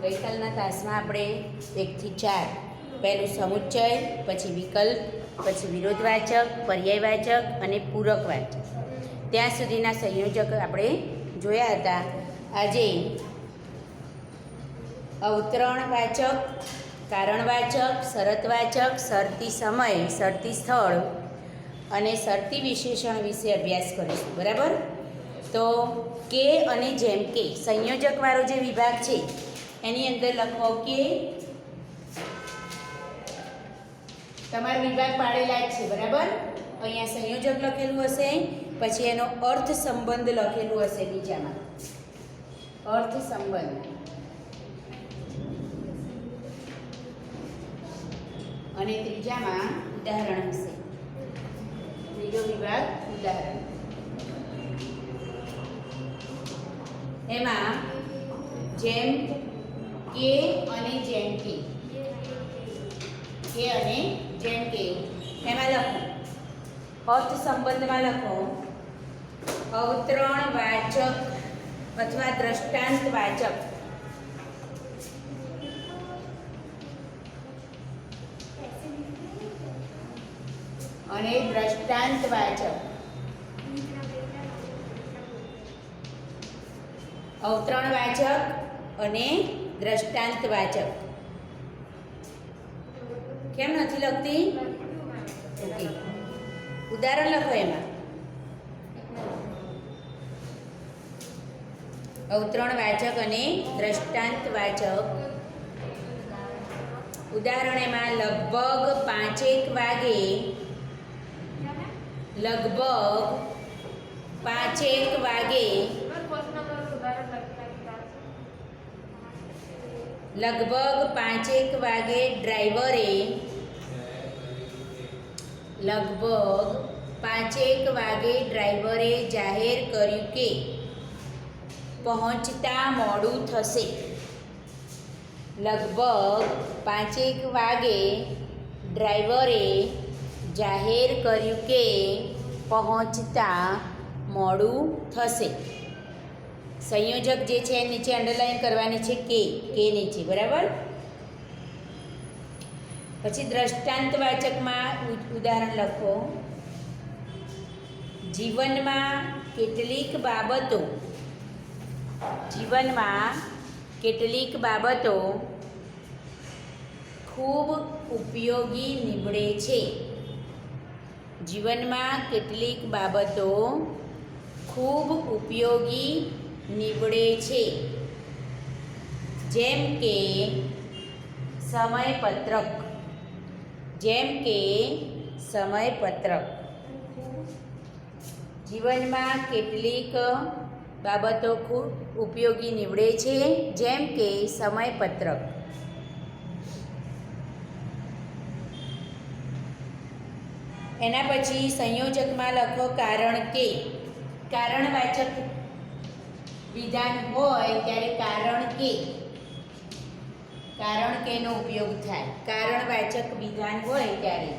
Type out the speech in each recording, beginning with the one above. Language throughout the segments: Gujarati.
ગઈકાલના તાસમાં આપણે 1 થી 4 પહેલું સમુચ્ચય, પછી વિકલ્પ, પછી વિરોધવાચક, પર્યાયવાચક અને પૂરકવાચક ત્યાં સુધીના સંયોજક આપણે જોયા હતા. આજે અવતરણવાચક, કારણવાચક, શરતવાચક, શરતી સમય, શરતી સ્થળ અને શરતી વિશેષણ વિશે અભ્યાસ કરીશું. બરાબર? તો કે અને જેમ કે સંયોજકવાળો જે વિભાગ છે એની અંદર લખો કે તમારો વિભાગ પાડેલા જ છે. બરાબર? અહીંયા સંયોજક લખેલું હશે, પછી એનો અર્થ સંબંધ લખેલું હશે બીજામાં, અર્થ સંબંધ, અને ત્રીજામાં ઉદાહરણ હશે. ત્રીજો વિભાગ ઉદાહરણ. એમાં જેમ કે અને જેમ કે અને જેમ કે એમાં લખો અર્થ સંબંધમાં લખો અવતરણવાચક અથવા દ્રષ્ટાંતવાચક. અને દ્રષ્ટાંતવાચક. અવતરણવાચક અને દ્રષ્ટાંતવાચક. કેમ નથી લખતી? ઓકે, ઉદાહરણ લખો. એમાં અવતરણવાચક અને દ્રષ્ટાંતવાચક. ઉદાહરણ એમાં લગભગ 5 વાગે, લગભગ 5 વાગે, લગભગ 5 વાગે ડ્રાઈવરે, લગભગ 5 વાગે ડ્રાઈવરે જાહેર કર્યું કે પહોંચતા મોડું થશે. લગભગ 5 વાગે ડ્રાઈવરે જાહેર કર્યું કે પહોંચતા મોડું થશે. સંયોજક જે છે નીચે અંડરલાઈન કરવાની છે કે નીચે. બરાબર? પછી દ્રષ્ટાંતવાચકમાં ઉદાહરણ લખો. જીવનમાં કેટલીક બાબતો, જીવનમાં કેટલીક બાબતો ખૂબ ઉપયોગી નીવડે છે. જીવનમાં કેટલીક બાબતો ખૂબ ઉપયોગી નીવડે છે. જેમ કે સમયપત્રક, જેમ કે સમયપત્રક. જીવનમાં કેટલીક બાબતો ખૂબ ઉપયોગી નીવડે છે, જેમ કે સમયપત્રક. એના પછી સંયોજકમાં લખો કારણ કે. કારણવાચક વિધાન હોય ત્યારે કારણ કેનો ઉપયોગ થાય. કારણવાચક વિધાન હોય ત્યારે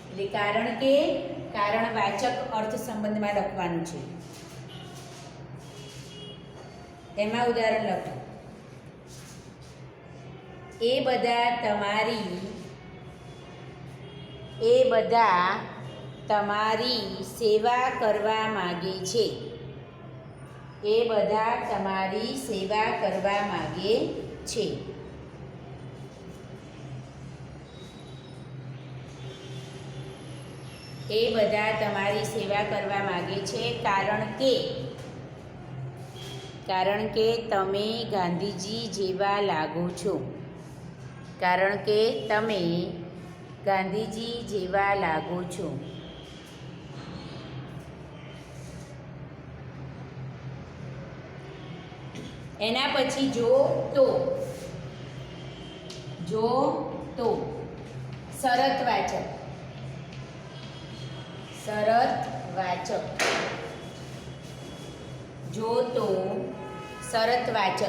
એટલે કારણ કે કારણવાચક અર્થ સંબંધમાં લખવાનું છે. એમાં ઉદાહરણ લખો. એ બધા તમારી સેવા કરવા માગે છે. એ બધા તમારી સેવા કરવા માગે છે. એ બધા તમારી સેવા કરવા માગે છે કારણ કે તમે ગાંધીજી જેવા લાગો છો. કારણ કે તમે ગાંધીજી જેવા લાગો છો. એના પછી જો તો શરતવાચક. શરતવાચક. જો તો શરતવાચક.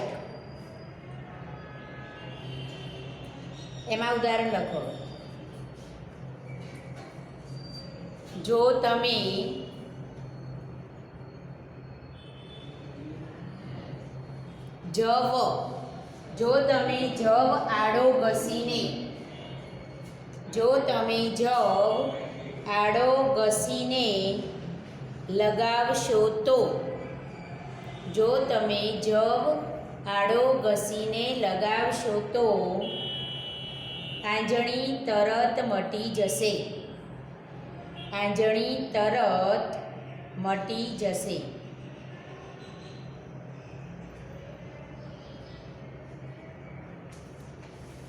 એમાં ઉદાહરણ લખો. જો તમે જવ, જો તમે જવ આડો ઘસીને, જો તમે જવ આડો ઘસીને લગાવશો તો, જો તમે જવ આડો ઘસીને લગાવશો તો આંજણી તરત મટી જશે, આંજણી તરત મટી જશે.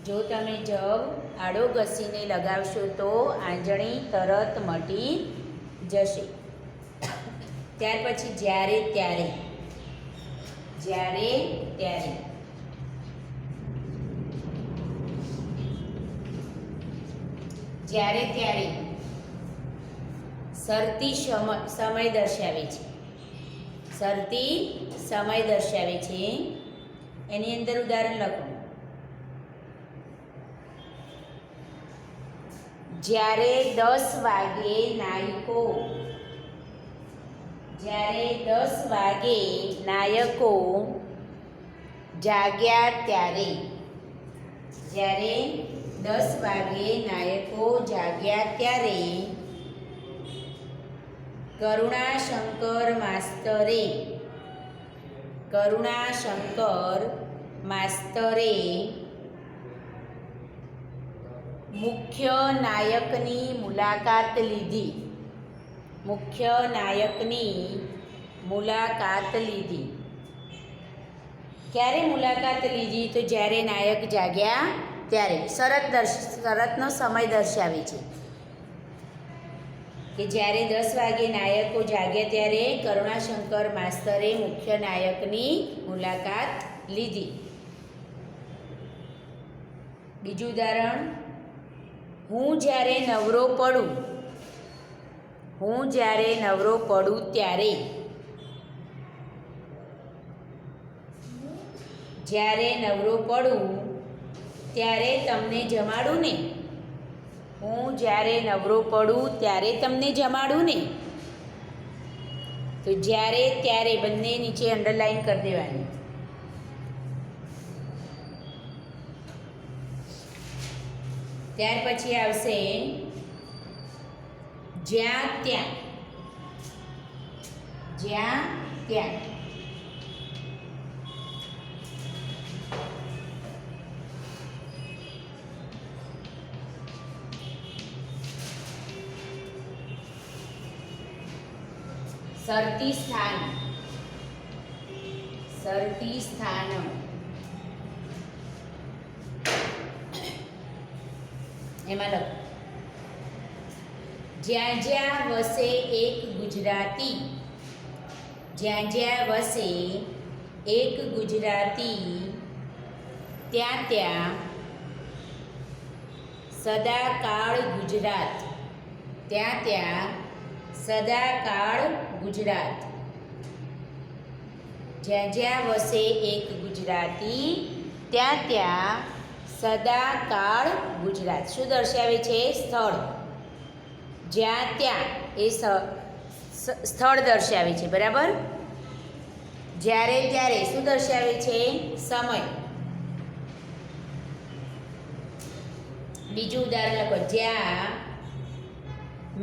જો તમે જવ આડો ઘસીને લગાવશો તો આંજણી તરત મટી જશે. ત્યાર પછી જ્યારે ત્યારે, જ્યારે ત્યારે, જ્યારે ત્યારે શરતી સમય દર્શાવે છે, શરતી સમય દર્શાવે છે. એની અંદર ઉદાહરણ લખો. જ્યારે 10 વાગે નાયકો, જ્યારે 10 વાગે નાયકો જાગ્યા ત્યારે, જ્યારે 10 વાગે નાયકો જાગ્યા ત્યારે કરુણાશંકર માસ્તરે, કરુણાશંકર માસ્તરે મુખ્ય નાયકની મુલાકાત લીધી, મુખ્ય નાયકની મુલાકાત લીધી. ક્યારે મુલાકાત લીધી? તો જ્યારે નાયક જાગ્યા ત્યારે. શરતનો સમય દર્શાવે છે કે જ્યારે 10 વાગે નાયકો જાગ્યા ત્યારે કરુણાશંકર માસ્તરે મુખ્ય નાયકની મુલાકાત લીધી. બીજું ઉદાહરણ. હું જ્યારે નવરો પડું, હું જ્યારે નવરો પડું ત્યારે, જ્યારે નવરો પડું ત્યારે તમને જમાડું ને, હું જ્યારે નવરો પડું ત્યારે તમને જમાડું ને. તો જ્યારે ત્યારે બંને નીચે અંડરલાઈન કરી દેવાની. ત્યાર પછી આવશે જ્યાં ત્યાં, જ્યાં ત્યાં. શરતી સ્થાન, શરતી સ્થાન. એમાં લખો. જ્યાં જ્યાં વસે એક ગુજરાતી, જ્યાં જ્યાં વસે એક ગુજરાતી ત્યાં ત્યાં સદાકાળ ગુજરાત, ત્યાં ત્યાં સદાકાળ ગુજરાત. જ્યાં જ્યાં વસે એક ગુજરાતી ત્યાં ત્યાં સદાકાળ ગુજરાત. શું દર્શાવે છે? સ્થળ. જ્યાં ત્યાં એ સ્થળ દર્શાવે છે, બરાબર. જ્યારે ત્યારે શું દર્શાવે છે? સમય. બીજું ઉદાહરણ લખો. જ્યાં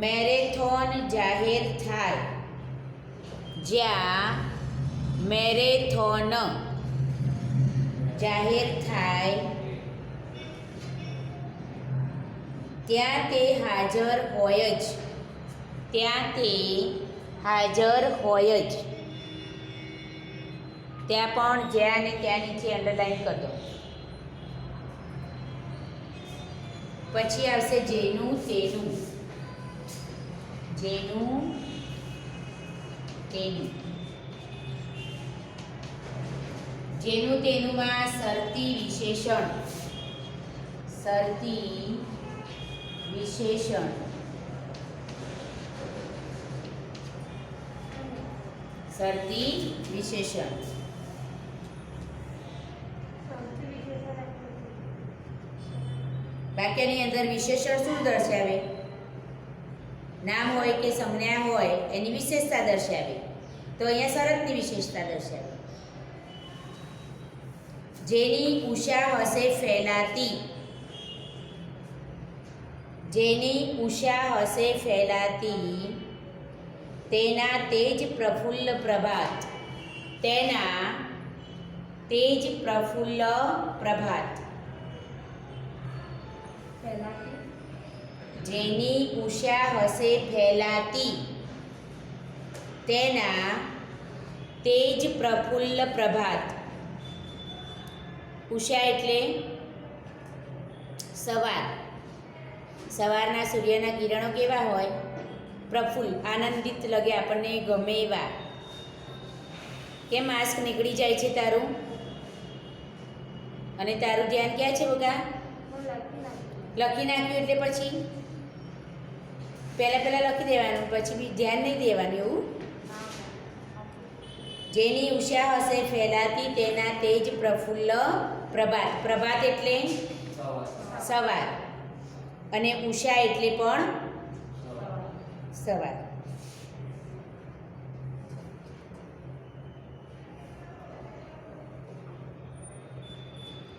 મેરેથોન જાહેર થાય, જ્યાં મેરેથોન જાહેર થાય ત્યાં તે હાજર હોય જ, ત્યાં તે હાજર હોય જ. ત્યાં પણ જ્યાં અને ત્યાં નીચે અંડરલાઈન કરી દો. પછી આવશે જેનું તેનું, જેનું તેનું. જેનું તેનુંમાં શરતી વિશેષણ, શરતી વિશેષણ, શરતી વિશેષણ. વાક્યની અંદર વિશેષણ શું દર્શાવે? નામ હોય કે સંજ્ઞા હોય એની વિશેષતા દર્શાવે. તો અહીંયા શરતની વિશેષતા દર્શાવે. જેની ઉષા હશે ફેલાતી, જેની ઉષા હશે ફેલાતી, તેના તેજ પ્રફુલ્લ પ્રભાત, તેના તેજ પ્રફુલ્લ પ્રભાત, જેની ઉષા હશે ફેલાતી, તેના તેજ પ્રફુલ્લ પ્રભાત. ઉષા એટલે સવાર. સવારના સૂર્યના કિરણો કેવા હોય? પ્રફુલ્લ, આનંદિત લગે, આપણને ગમે એવા. કેમ માસ્ક નીકળી જાય છે તારું? અને તારું ધ્યાન ક્યાં છે બગા? લખી નાખ્યું એટલે પછી પહેલાં લખી દેવાનું, પછી બી ધ્યાન નહીં દેવાનું. એવું જેની ઉષા હશે ફેલાતી, તેના તેજ પ્રફુલ્લ પ્રભાત. પ્રભાત એટલે સવાર, અને ઉષા એટલે પણ સવાર.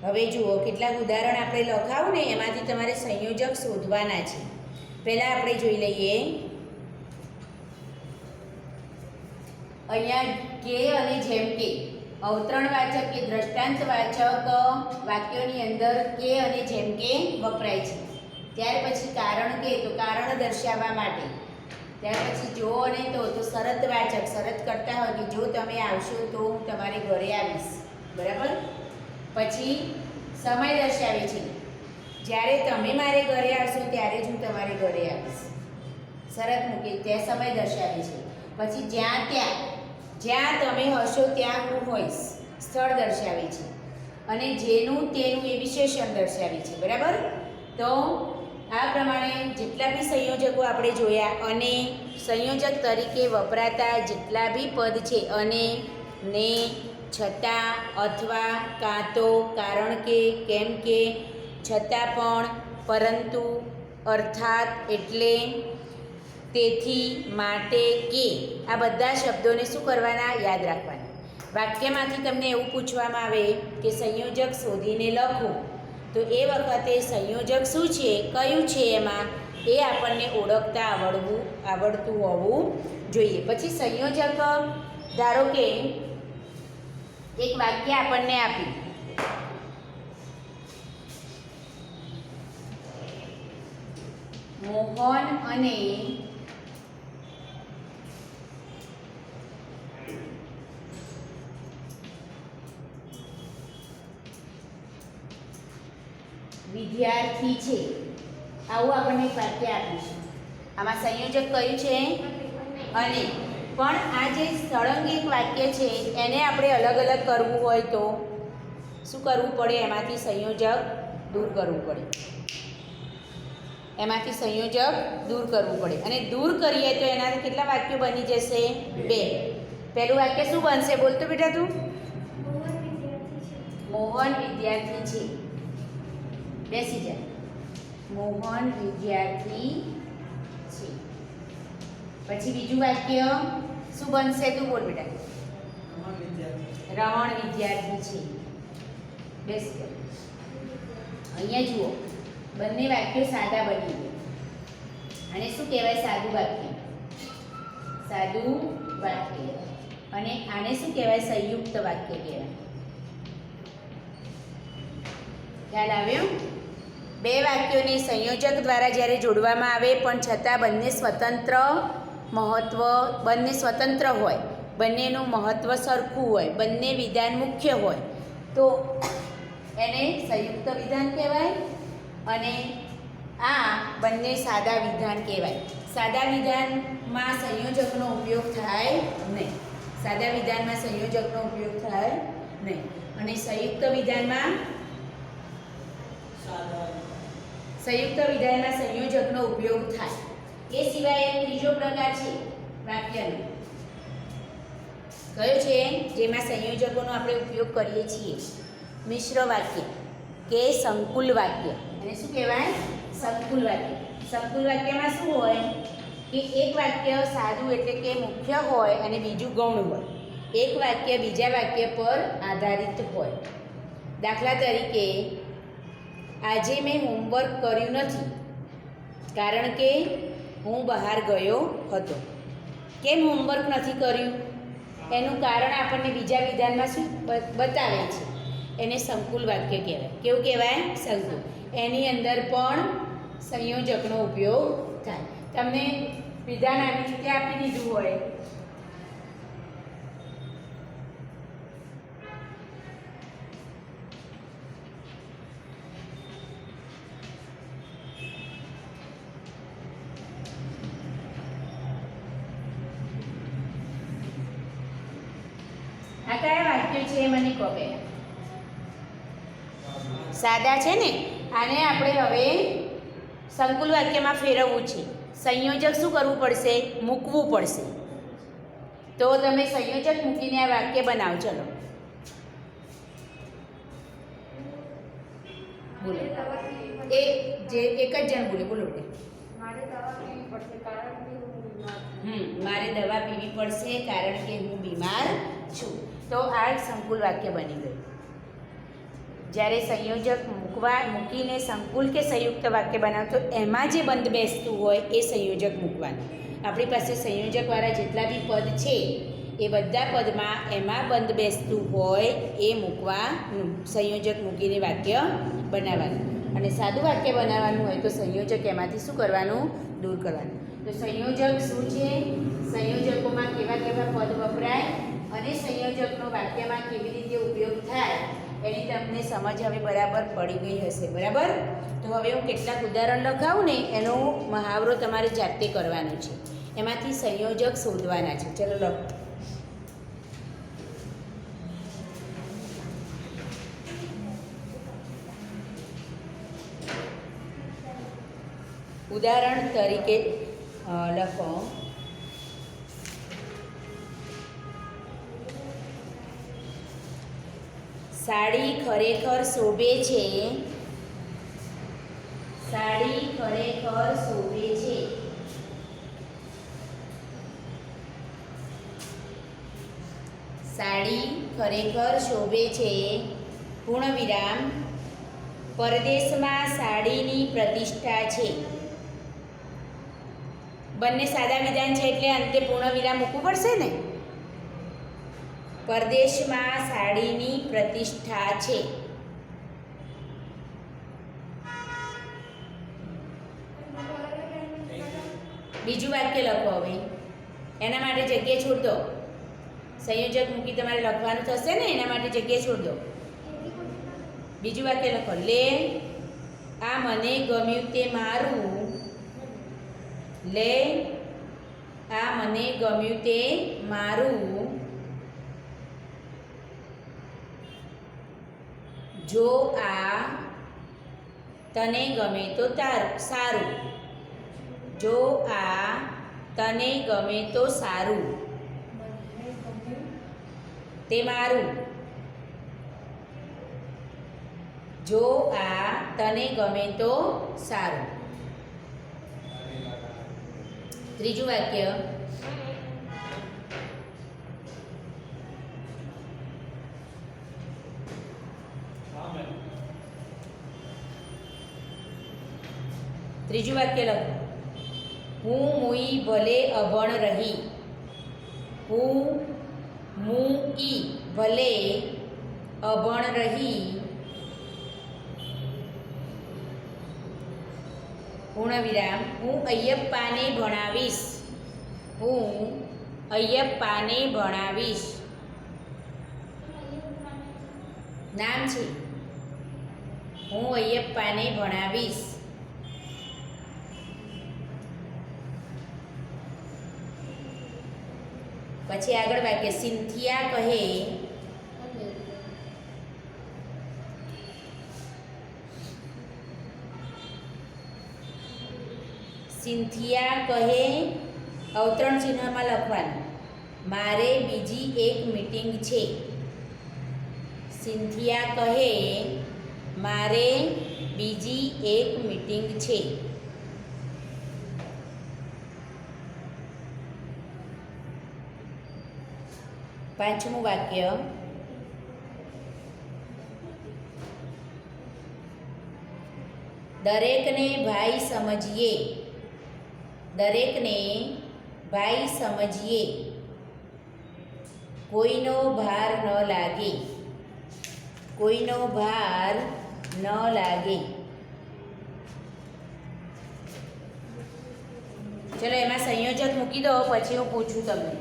હવે જુઓ, કેટલાક ઉદાહરણ આપણે લખાવું ને, એમાંથી તમારે સંયોજક શોધવાના છે. પહેલાં આપણે જોઈ લઈએ. અહીંયા કે અને જેમ કે અવતરણવાચક કે દ્રષ્ટાંતવાચક વાક્યોની અંદર કે અને જેમ કે વપરાય છે. ત્યાર પછી કારણ કે, તો કારણ દર્શાવવા માટે. ત્યાર પછી જો અને તો શરતવાચક, શરત કરતા હોય કે જો તમે આવશો તો હું તમારે ઘરે આવીશ. બરાબર. પછી સમય દર્શાવે છે, જ્યારે તમે મારે ઘરે આવશો ત્યારે જ હું તમારે ઘરે આવીશ. શરત મૂકે ત્યાં સમય દર્શાવે છે. પછી જ્યાં તમે હશો ત્યાં હું હોઈશ, સ્થળ દર્શાવે છે. અને જેનું તેનું એ વિશેષણ દર્શાવે છે. બરાબર. તો આ પ્રમાણે જેટલા બી સંયોજકો આપણે જોયા, અને સંયોજક તરીકે વપરાતા જેટલા બી પદ છે, અને ને, છતાં, અથવા, કાં તો, કારણ કે, કેમ કે, છતાં પણ, પરંતુ, અર્થાત, એટલે, તેથી, માટે, કે, આ બધા શબ્દોને શું કરવાના? યાદ રાખવાના. વાક્યમાંથી તમને એવું પૂછવામાં આવે કે સંયોજક શોધીને લખો, તો એ વખતે સંયોજક શું છે, કયું છે એમાં, એ આપણને ઓળખતા આવડતું હોવું જોઈએ. પછી સંયોજક, ધારો કે એક વાક્ય આપણને આપ્યું, મોહન અને વિદ્યાર્થી છે, આવું આપણને એક વાક્ય આપ્યું છે. આમાં સંયોજક કયું છે? અને. પણ આ જે સ્થળાંગિક વાક્ય છે એને આપણે અલગ અલગ કરવું હોય તો શું કરવું પડે? એમાંથી સંયોજક દૂર કરવું પડે. એમાંથી સંયોજક દૂર કરવું પડે. અને દૂર કરીએ તો એનાથી કેટલા વાક્યો બની જશે? 2. પહેલું વાક્ય શું બનશે? બોલ તો બેટા તું. મોહન વિદ્યાર્થી છે. બેસી જા. મોહન વિદ્યાર્થી છે. પછી બીજું વાક્ય શું બનશે? તું બોલ બેટા. રમણ વિદ્યાર્થી છે. બેસી જા. અહીંયા જુઓ, બંને વાક્યો સાદા બની ગયા. અને શું કહેવાય? સાદું વાક્ય. સાદું વાક્ય. અને આને શું કહેવાય? સંયુક્ત વાક્ય કહેવાય. ખ્યાલ આવ્યો? બે વાક્યોને સંયોજક દ્વારા જ્યારે જોડવામાં આવે, પણ છતાં બંને સ્વતંત્ર હોય, બંનેનું મહત્ત્વ સરખું હોય, બંને વિધાન મુખ્ય હોય, તો એને સંયુક્ત વિધાન કહેવાય. અને આ બંને સાદા વિધાન કહેવાય. સાદા વિધાનમાં સંયોજકનો ઉપયોગ થાય નહીં. સાદા વિધાનમાં સંયોજકનો ઉપયોગ થાય નહીં. અને સંયુક્ત વિધાનમાં સંયોજકનો ઉપયોગ થાય. એ સિવાય એક ત્રીજો પ્રકાર છે વાક્યનો. કયો છે? જેમાં સંયોજકોનો આપણે ઉપયોગ કરીએ છીએ. મિશ્ર વાક્ય કે સંકુલ વાક્ય. એને શું કહેવાય? સંકુલ વાક્ય. સંકુલ વાક્યમાં શું હોય કે એક વાક્ય સાદું એટલે કે મુખ્ય હોય અને બીજું ગૌણ હોય. એક વાક્ય બીજા વાક્ય પર આધારિત હોય. દાખલા તરીકે આજે મેં હોમવર્ક કર્યું નથી કારણ કે હું બહાર ગયો હતો. કેમ હોમવર્ક નથી કર્યું એનું કારણ આપણને બીજા વિધાનમાં શું બતાવે છે. એને સંકુલ વાક્ય કહેવાય. કેવું કહેવાય? સંકુલ. એની અંદર પણ સંયોજકનો ઉપયોગ થાય. તમને વિધાન આવી રીતે આપી દીધું હોય આ કયા વાક્યો છે મને કહો પહેલા. સાદા છે ને. આને આપણે હવે સંકુલ વાક્યમાં ફેરવવું છે. સંયોજક શું કરવું પડશે? મૂકવું પડશે. તો તમે સંયોજક મૂકીને આ વાક્ય બનાવો. ચલો બોલો. એક જ જણ બોલે. બોલો મારે દવા પીવી પડશે કારણ કે હું બીમાર છું. મારે દવા પીવી પડશે કારણ કે હું બીમાર છું. તો આ એક સંકુલ વાક્ય બની ગયું. જ્યારે સંયોજક મૂકીને સંકુલ કે સંયુક્ત વાક્ય બનાવો તો એમાં જે બંધ બેસતું હોય એ સંયોજક મૂકવાનું. આપણી પાસે સંયોજકવાળા જેટલા બી પદ છે એ બધા પદમાં એમાં બંધ બેસતું હોય એ મૂકવાનું. સંયોજક મૂકીને વાક્ય બનાવવાનું. અને સાદું વાક્ય બનાવવાનું હોય તો સંયોજક એમાંથી શું કરવાનું? દૂર કરવાનું. તો સંયોજક શું છે? સંયોજકોમાં કેવા કેવા પદ વપરાય અને સંયોજકનો વાક્યમાં કેવી રીતે ઉપયોગ થાય એની તમને સમજ હવે બરાબર પડી ગઈ હશે. બરાબર? તો હવે હું કેટલાક ઉદાહરણ લખાવું ને એનો મહાવરો તમારે જાતે કરવાનો છે. એમાંથી સંયોજક શોધવાના છે. ચલો લખો. ઉદાહરણ તરીકે લખો. સાડી ખરેખર શોભે છે. સાડી ખરેખર શોભે છે. સાડી ખરેખર શોભે છે. પૂર્ણવિરામ. પરદેશમાં સાડીની પ્રતિષ્ઠા છે. બંને સાદા વિધાન છે એટલે અંતે પૂર્ણવિરામ મૂકવું પડશે ને. પરદેશમાં સાડીની પ્રતિષ્ઠા છે. બીજું વાક્ય લખો. હવે એના માટે જગ્યા છોડ દો. સંયોજક મૂકી તમારે લખવાનું થશે ને એના માટે જગ્યા છોડ દો. બીજું વાક્ય લખો. લે આ મને ગમ્યું તે મારું. લે આ મને ગમ્યું તે મારું. જો આ તને ગમે તો સારું. જો આ તને ગમે તો સારું. તે મારું. જો આ તને ગમે તો સારું. ત્રીજું વાક્ય. ત્રીજું વાક્ય લખો. હું મુઈ ભલે અભણ રહી. હું મુઈ ભલે અભણ રહી. પૂર્ણવિરામ. હું અય્યપ્પાને ભણાવીશ. હું અય્યપ્પાને ભણાવીશ. નામ છે. હું અય્યપ્પાને ભણાવીશ. પછી આગળ વાક્ય. સિન્થિયા કહે. સિન્થિયા કહે અવતરણ ચિહ્નમાં લખવાનું. મારે બીજી એક મીટિંગ છે. સિન્થિયા કહે મારે બીજી એક મીટિંગ છે. પાંચમું વાક્ય. દરેકને ભાઈ સમજીએ. દરેકને ભાઈ સમજીએ. કોઈનો ભાર ન લાગે. કોઈનો ભાર ન લાગે. ચલો એમાં સંયોજક મૂકી દો, પછી હું પૂછું તમને.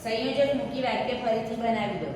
સંયોજક મૂકી વાક્ય ફરીથી બનાવી દો.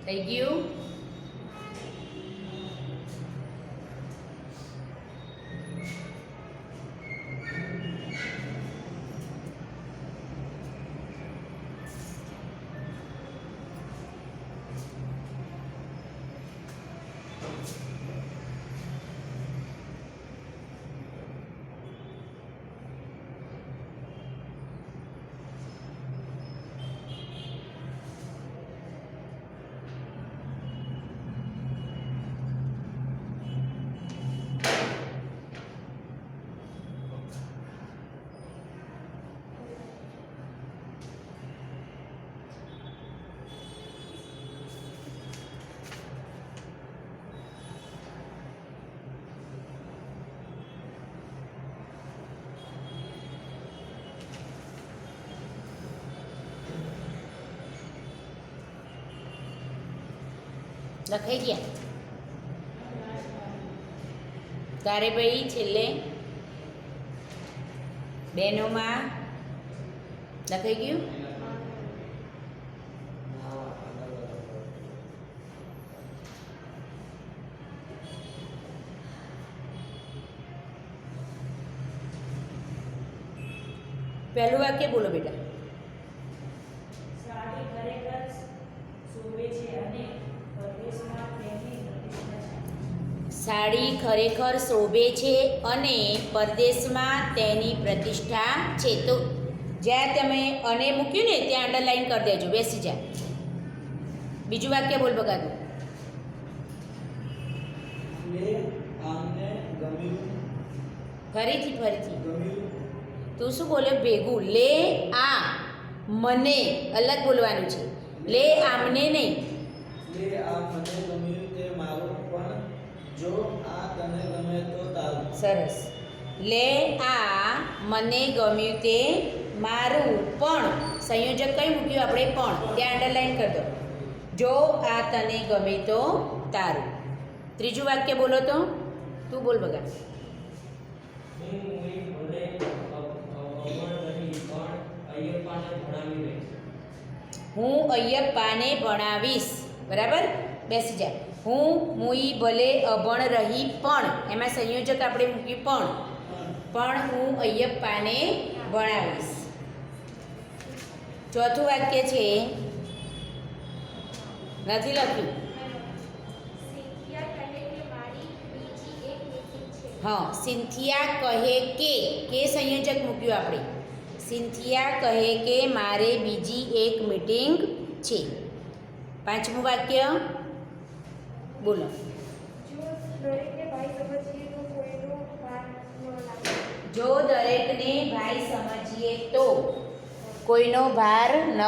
થઈ ગયું? લખાઈ ગયા? તારે ભાઈ છેલ્લે બહેનોમાં લખાઈ ગયું? પહેલું વાક્ય બોલો બેટા. સાડી ખરેખર શોભે છે અને પરદેશમાં તેની પ્રતિષ્ઠા છે. તો જ્યાં તમે અને મૂક્યું ને ત્યાં અંડરલાઈન કરી દેજો, બેસી જા. બીજું વાક્ય બોલ બગાડું. ફરીથી તું શું બોલ્યો? ભેગું. લે આ મને અલગ બોલવાનું છે. લે આમને નહીં. લે આ મને ગમ્યું તે મારું, પણ જો આ તને ગમે તો તારું. સરસ. લે આ મને ગમ્યું તે મારું, પણ સંયોજક કઈ મૂક્યું આપણે? પણ. ત્યાં અંડરલાઈન કરી દો. જો આ તને ગમે તો તારું. ત્રીજું વાક્ય બોલો તો. તું બોલ બગા. હું અય્યપ્પાને ભણાવીશ. બરાબર? બેસી જા. હું મુઈ ભલે અભણ રહી પણ, એમાં સંયોજક આપણે મૂક્યું પણ હું અય્યપ્પાને ભણાવીશ. ચોથું વાક્ય છે, નથી લખ્યું. હા, સિન્થિયા કહે કે સંયોજક મૂક્યું આપણે. સિન્થિયા કહે કે મારે બીજી એક મીટિંગ છે. પાંચમું વાક્ય બોલો. જો દરેકને દરેકને ભાઈ સમજીએ તો કોઈનો ભાર ન